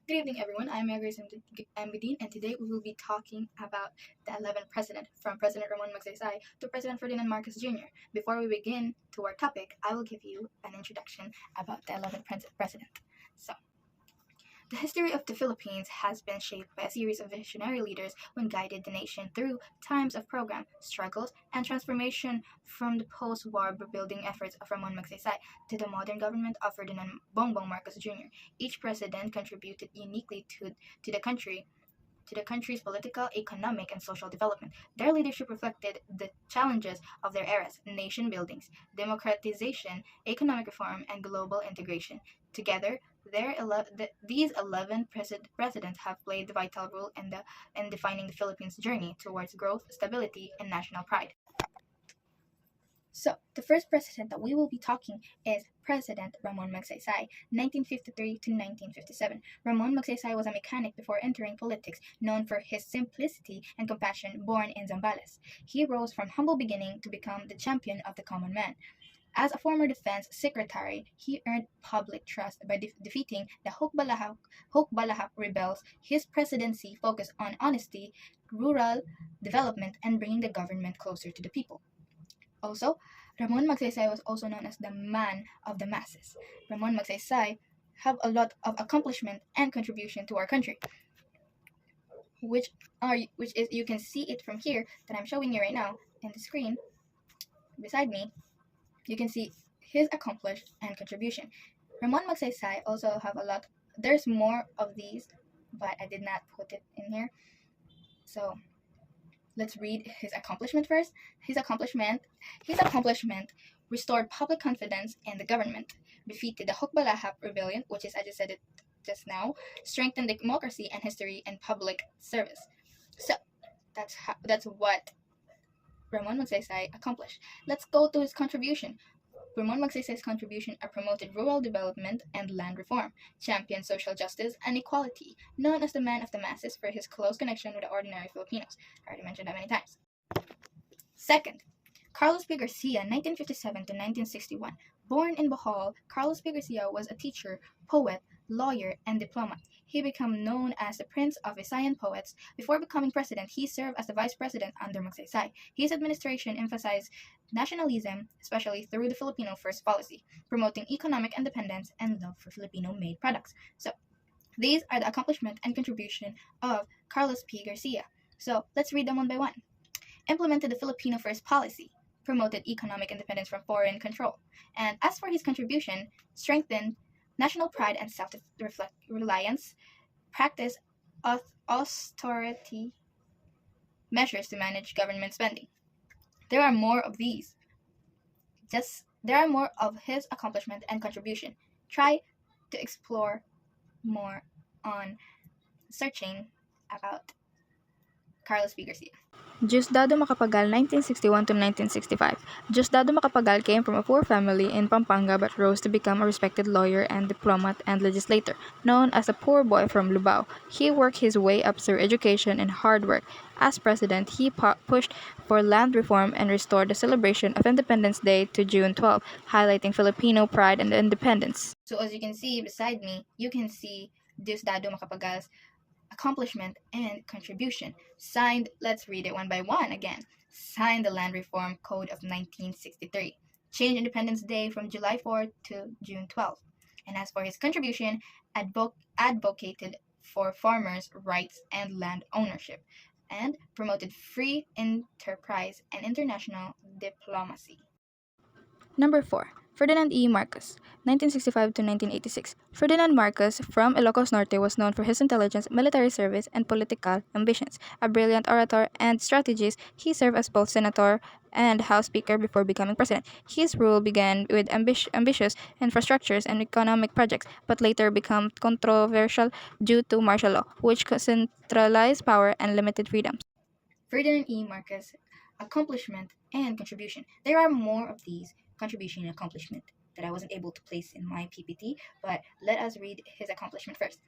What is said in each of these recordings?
Good evening, everyone. I'm Grace Ambidine, and today we will be talking about the 11th president, from President Ramon Magsaysay to President Ferdinand Marcos Jr. Before we begin to our topic, I will give you an introduction about the 11th president. So, the history of the Philippines has been shaped by a series of visionary leaders who guided the nation through times of program, struggles, and transformation, from the post-war rebuilding efforts of Ramon Magsaysay to the modern government of Ferdinand Bongbong Marcos Jr. Each president contributed uniquely to the country to the country's political, economic, and social development. Their leadership reflected the challenges of their eras: nation buildings, democratization, economic reform, and global integration. Together, these 11 presidents have played a vital role in defining the Philippines' journey towards growth, stability, and national pride. So, the first president that we will be talking is President Ramon Magsaysay, 1953 to 1957. Ramon Magsaysay was a mechanic before entering politics, known for his simplicity and compassion, born in Zambales. He rose from humble beginning to become the champion of the common man. As a former defense secretary, he earned public trust by defeating the Hukbalahap rebels. His presidency focused on honesty, rural development, and bringing the government closer to the people. Also, Ramon Magsaysay was also known as the man of the masses. Ramon Magsaysay have a lot of accomplishment and contribution to our country, which is, you can see it from here that I'm showing you right now in the screen beside me. You can see his accomplished and contribution. Ramon Magsaysay also have a lot. There's more of these, but I did not put it in here. So let's read his accomplishment first. His accomplishment restored public confidence in the government, defeated the Hukbalahap rebellion, which is, I just said it just now, strengthened democracy and history and public service. So that's what Ramon Magsaysay accomplished. Let's go to his contribution. Ramon Magsaysay's contribution are promoted rural development and land reform, championed social justice and equality, known as the man of the masses for his close connection with the ordinary Filipinos. I already mentioned that many times. Second, Carlos P. Garcia, 1957 to 1961. Born in Bohol, Carlos P. Garcia was a teacher, poet, lawyer, and diplomat. He became known as the Prince of Visayan Poets. Before becoming president, he served as the vice president under Magsaysay. His administration emphasized nationalism, especially through the Filipino First policy, promoting economic independence and love for Filipino-made products. So, these are the accomplishment and contribution of Carlos P. Garcia. So, let's read them one by one. Implemented the Filipino First policy, promoted economic independence from foreign control, and as for his contribution, strengthened national pride and self-reliance, practiced austerity measures to manage government spending. There are more of these. There are more of his accomplishment and contribution. Try to explore more on searching about Carlos P. Garcia. Diosdado Macapagal, 1961 to 1965. Diosdado Macapagal came from a poor family in Pampanga but rose to become a respected lawyer and diplomat and legislator, known as the poor boy from Lubao. He worked his way up through education and hard work. As president, he pushed for land reform and restored the celebration of Independence Day to June 12, highlighting Filipino pride and independence. So as you can see beside me, you can see Diosdado Macapagal's accomplishment and contribution. Signed, let's read it one by one again. Signed the Land Reform Code of 1963. Changed Independence Day from July 4 to June 12. And as for his contribution, advocated for farmers' rights and land ownership, and promoted free enterprise and international diplomacy. Number 4. Ferdinand E. Marcos, 1965 to 1986. Ferdinand Marcos from Ilocos Norte was known for his intelligence, military service, and political ambitions. A brilliant orator and strategist, he served as both senator and House Speaker before becoming president. His rule began with ambitious infrastructures and economic projects, but later became controversial due to martial law, which centralized power and limited freedoms. Ferdinand E. Marcos' accomplishment and contribution. There are more of these contribution and accomplishment that I wasn't able to place in my PPT, but let us read his accomplishment first.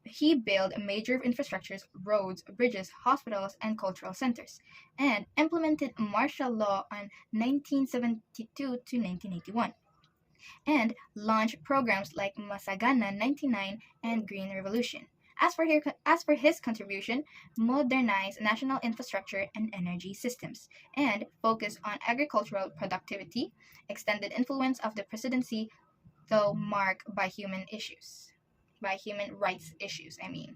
He built major infrastructures, roads, bridges, hospitals, and cultural centers, and implemented martial law on 1972 to 1981. and launched programs like Masagana 99 and Green Revolution. As for his contribution, modernized national infrastructure and energy systems, and focused on agricultural productivity, extended influence of the presidency, though marked by human rights issues, I mean.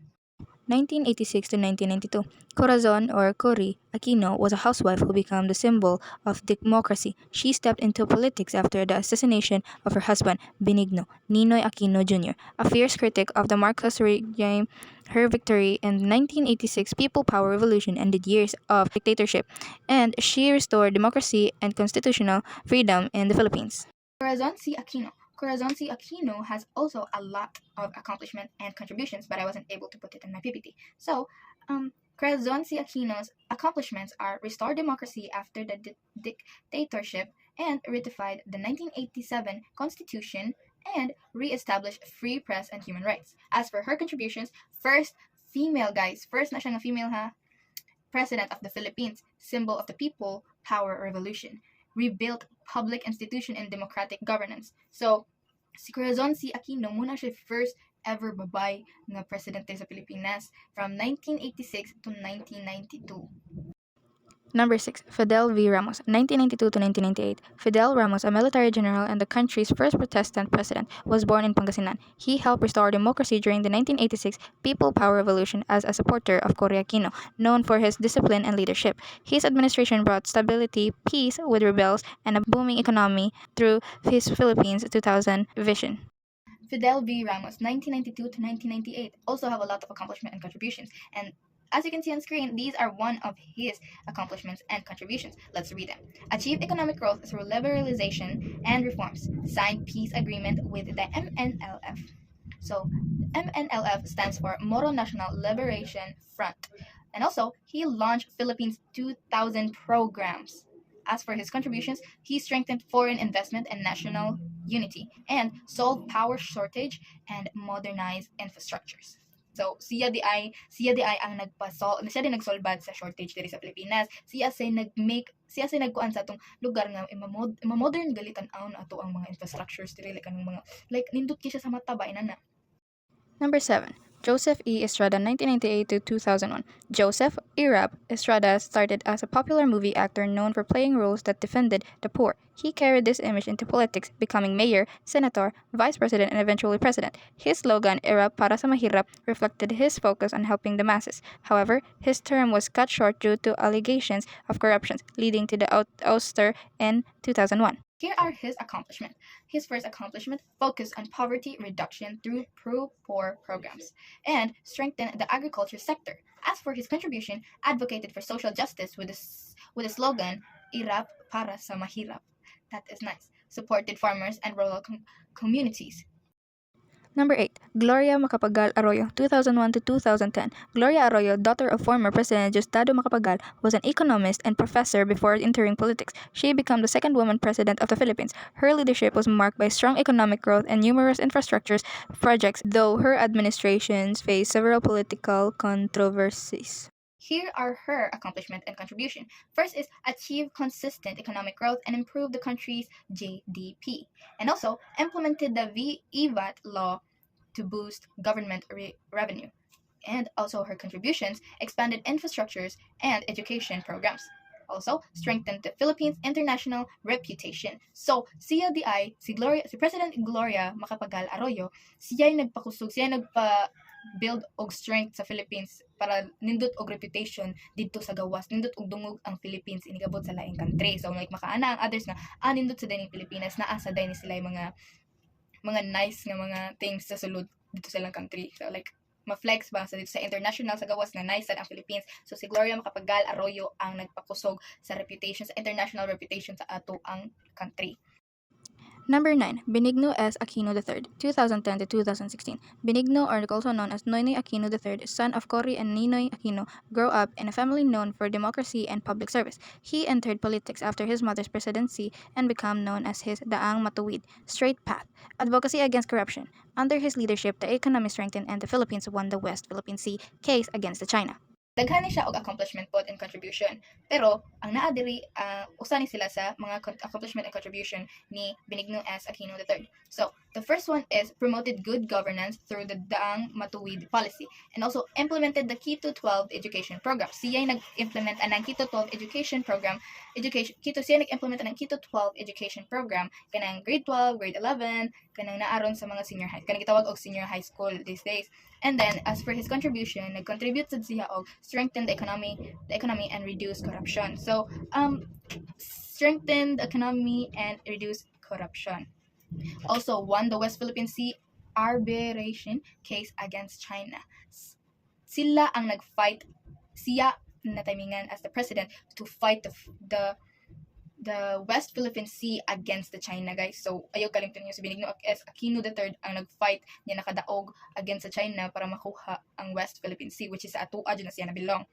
1986 to 1992, Corazon or Cory Aquino was a housewife who became the symbol of democracy. She stepped into politics after the assassination of her husband, Benigno Ninoy Aquino Jr., a fierce critic of the Marcos regime. Her victory in the 1986 People Power Revolution ended years of dictatorship, and she restored democracy and constitutional freedom in the Philippines. Corazon C. Aquino has also a lot of accomplishment and contributions, but I wasn't able to put it in my PPT. So, Corazon C. Aquino's accomplishments are restore democracy after the dictatorship and ratified the 1987 Constitution and re-established free press and human rights. As for her contributions, first female, guys, first na siya nga female ha, President of the Philippines, symbol of the people, power revolution, rebuilt public institution and democratic governance. So, si Corazon C. Aquino muna siya first ever babay nga presidente sa Pilipinas from 1986 to 1992. Number 6. Fidel V. Ramos, 1992 to 1998. Fidel Ramos, a military general and the country's first Protestant president, was born in Pangasinan. He helped restore democracy during the 1986 People Power Revolution as a supporter of Cory Aquino, known for his discipline and leadership. His administration brought stability, peace with rebels, and a booming economy through his Philippines 2000 vision. Fidel V. Ramos, 1992 to 1998, also have a lot of accomplishment and contributions. And as you can see on screen, these are one of his accomplishments and contributions. Let's read them. Achieve economic growth through liberalization and reforms. Signed peace agreement with the MNLF. So, MNLF stands for Moro National Liberation Front. And also, he launched Philippines 2000 programs. As for his contributions, he strengthened foreign investment and national unity and solved power shortage and modernized infrastructures. So, siya di ay ang siya din nagsolbad sa shortage diri sa Pilipinas. Siya say nagkuan sa atong lugar nga imamodern galitan aon ato ang mga infrastructures diri like kanang mga like nindot ki siya sa mata ba inana. Number 7. Joseph E. Estrada, 1998 to 2001. Joseph Irap Estrada started as a popular movie actor known for playing roles that defended the poor. He carried this image into politics, becoming mayor, senator, vice president, and eventually president. His slogan, Irap para sa mahirap, reflected his focus on helping the masses. However, his term was cut short due to allegations of corruption, leading to the ouster in 2001. Here are his accomplishments. His first accomplishment focused on poverty reduction through pro-poor programs and strengthened the agriculture sector. As for his contribution, advocated for social justice with the slogan, Irap para sa mahirap. That is nice. Supported farmers and rural communities. Number 8. Gloria Macapagal Arroyo, 2001 to 2010. Gloria Arroyo, daughter of former President Diosdado Macapagal, was an economist and professor before entering politics. She became the second woman president of the Philippines. Her leadership was marked by strong economic growth and numerous infrastructure projects, though her administrations faced several political controversies. Here are her accomplishment and contribution. First is achieve consistent economic growth and improve the country's GDP. And also implemented the VAT law to boost government revenue. And also her contributions expanded infrastructures and education programs. Also strengthened the Philippines' international reputation. So, siya di ay, si President Gloria Macapagal Arroyo, siya ay nagpakusog, siya ay build og strength sa Philippines para nindot og reputation dito sa gawas, nindot og dungog ang Philippines inigabot sa laing country. So like makaana ang others na nindot sa dining Pilipinas naa sa din sila mga nice nga mga things sa sulod dito sa lang country. So like ma-flex ba sa dito sa international sa gawas na nice ang Philippines. So si Gloria Macapagal Arroyo ang nagpakusog sa reputation, sa international reputation sa ato ang country. Number 9. Benigno S. Aquino III, 2010 to 2016. Benigno, or also known as Noynoy Aquino III, son of Cory and Ninoy Aquino, grew up in a family known for democracy and public service. He entered politics after his mother's presidency and became known as his Daang Matuwid, straight path, advocacy against corruption. Under his leadership, the economy strengthened and the Philippines won the West Philippine Sea case against China. Daghan ni siya og accomplishment pod and contribution. Pero ang naa diri usa ni sila sa mga accomplishment and contribution ni Benigno S. Aquino III. So, the first one is promoted good governance through the Daang Matuwid policy and also implemented the Keto 12 education program. Siya nag-implement anang Keto 12 education program. Siya nag-implement anang Keto 12 education program kanang grade 12, grade 11, kanang naaron sa mga senior high. Kanang gitawag og senior high school these days. And then, as for his contribution, nag-contribute sad siya og strengthen the economy and reduce corruption. So, strengthen the economy and reduce corruption. Also, won the West Philippine Sea arbitration case against China. Sila ang nag-fight, siya na timingan as the president to fight the West Philippine Sea against the China, guys. So, ayaw kalimtan niyo si Benigno S. Aquino III ang nag-fight niya nakadaog against sa China para makuha ang West Philippine Sea, which is sa atua dyan na siya nabilong.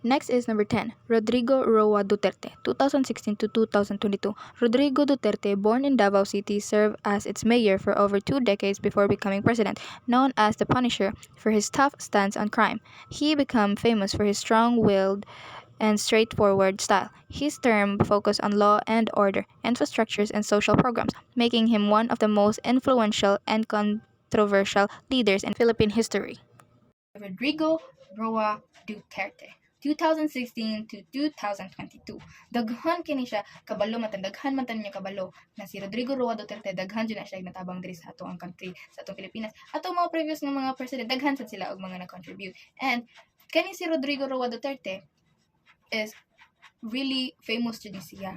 Next is number 10, Rodrigo Roa Duterte, 2016 to 2022. Rodrigo Duterte, born in Davao City, served as its mayor for over 2 decades before becoming president. Known as the Punisher for his tough stance on crime, he became famous for his strong-willed and straightforward style. His term focused on law and order, infrastructures, and social programs, making him one of the most influential and controversial leaders in Philippine history. Rodrigo Roa Duterte, 2016 to 2022. Daghan kini siya kabalo man daghan man niya kabalo na si Rodrigo Roa Duterte daghan jud na siya natabang diri sa atong country, sa atong Pilipinas. Atong mga previous nga mga president daghan sad sila og mga nag-contribute. And kani si Rodrigo Roa Duterte is really famous jud siya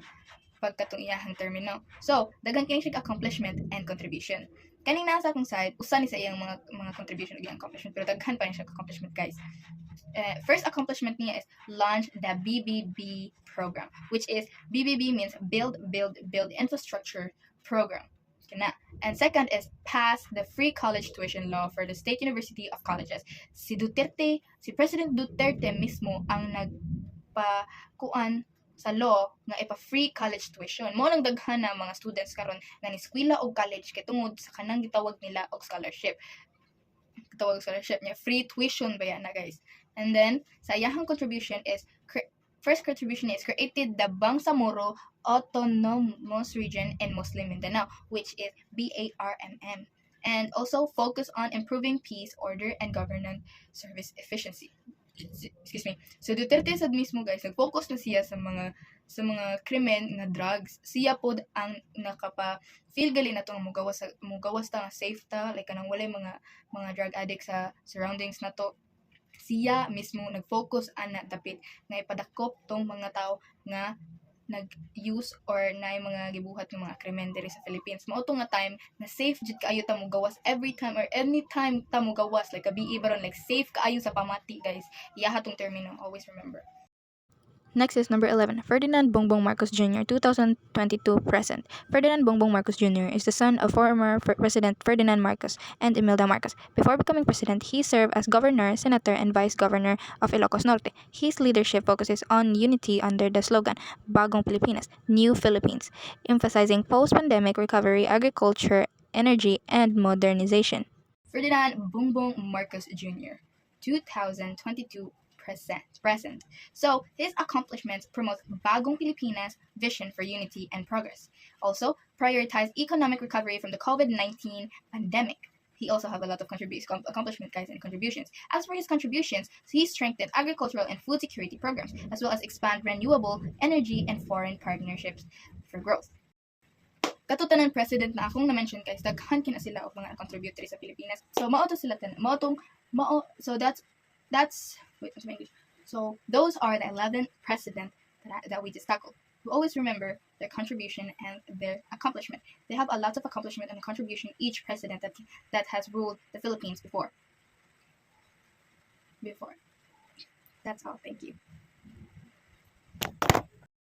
pagkatong iyahang termino. So, daghan kini siya accomplishment and contribution. Kaning nasa akong side, usa ni sa iyang mga contribution ug iyang accomplishment, pero daghan pa ni siya accomplishment, guys. First accomplishment niya is launch the BBB program, which is BBB means Build Infrastructure Program. And second is pass the free college tuition law for the State University of Colleges. Si President Duterte mismo ang nagpakuan sa law nga ipa-free college tuition. Mo nang daghan na mga students karon nga ni-eskwela og college kay tungod sa kanang gitawag nila og scholarship. Gitawag scholarship niya free tuition ba yan na, guys. And then sa iyahang contribution is first contribution is created the Bangsamoro Autonomous Region in Muslim Mindanao, which is BARMM, and also focus on improving peace, order, and government service efficiency. Excuse me. So Duterte sad mismo, guys, nag-focus na siya sa mga krimen nga drugs. Siya pod ang nakapa-feel gali na to nga mugawas ta nga safe ta, like kanang walay mga drug addict sa surroundings na to. Siya mismo nag-focus ana dapit nga ipadakop tong mga tao nga nag-use or na mga gibuhat ng mga krimen diri sa Philippines. Mao to nga time na safe jud kaayo ta mo gawas every time or anytime ta mo gawas, like gabi baron, like safe kaayo sa pamati, guys. Iyaha tong termino, always remember. Next is number 11, Ferdinand Bongbong Marcos Jr., 2022 present. Ferdinand Bongbong Marcos Jr. is the son of former President Ferdinand Marcos and Imelda Marcos. Before becoming president, he served as governor, senator, and vice governor of Ilocos Norte. His leadership focuses on unity under the slogan, Bagong Pilipinas, New Philippines, emphasizing post-pandemic recovery, agriculture, energy, and modernization. Ferdinand Bongbong Marcos Jr., 2022 present. So, his accomplishments promote Bagong Pilipinas vision for unity and progress. Also, prioritize economic recovery from the COVID-19 pandemic. He also have a lot of accomplishment, guys, and contributions. As for his contributions, he strengthened agricultural and food security programs, as well as expand renewable energy and foreign partnerships for growth. Katutanan president na akong na-mention, guys, daghan kina sila og mga contributory sa Pilipinas. So So those are the 11 presidents that we just tackled. We always remember their contribution and their accomplishment. They have a lot of accomplishment and contribution, each president that has ruled the Philippines before. That's all. Thank you.